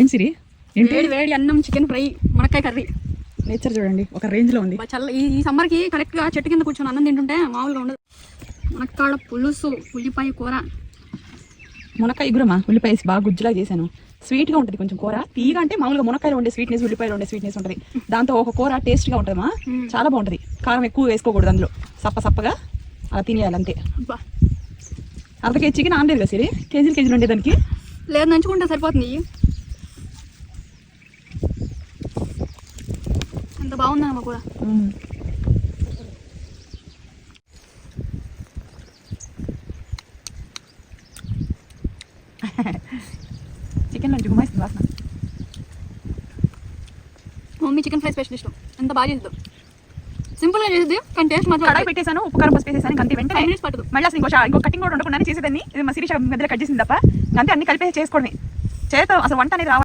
ఏం సిరి వేడి వేడి అన్నం చికెన్ ఫ్రై మునక్కాయ కర్రీ. నేచర్ చూడండి ఒక రేంజ్ లో ఉంది. చల్ల ఈ సమ్మర్ కి కరెక్ట్ గా చెట్టు కింద కూర్చొని అన్నం తింటుంటే మామూలుగా ఉండదు. మునక్కాడ పులుసు, ఉల్లిపాయ కూర. మునక్కాయ ఇగురమా ఉల్లిపాయ వేసి బాగా గుజ్జులా చేశాను. స్వీట్ గా ఉంటుంది కొంచెం కూర. తీగా అంటే మామూలుగా మునక్కాయలు ఉండే స్వీట్నెస్, ఉల్లిపాయలు ఉండే స్వీట్నెస్ ఉంటుంది. దాంతో ఒక కూర టేస్ట్ గా ఉంటుందమ్మా, చాలా బాగుంటుంది. కారం ఎక్కువ వేసుకోకూడదు అందులో, సప్పగా అలా తినేయాలి అంతే. అర్ధ కేజీ చికెన్ ఆనలేదు కదా సిరి, కేజీలు ఉండేదానికి. లేదు నంచుకుంటే సరిపోతుంది. ఎంత బాగుందమ్మా కూర. చికెన్ నుంచి గుమాయిస్తుంది వాసన. మమ్మీ చికెన్ ఫ్రై స్పెషలిస్ట్, ఎంత బాగా చేస్తుంది. సింపుల్ గా చేసేది కానీ టేస్ట్ మాత్రం. కడాయి పెట్టేసాను, ఉప్పు కారం పసుపు వేసేసాను, అంతే. వెంటనే 5 minutes పట్టదు. మళ్ళీ అసలు ఇంకో కటింగ్ కూడా ఉండకుండానే చేసేదాన్ని. ఇది మా శిరీష మధ్యలో కట్ చేసింది తప్ప, అంతే. అన్ని కలిపేసి చేసుకోవడమే. చేత అసలు వంట అనేది రావాలి.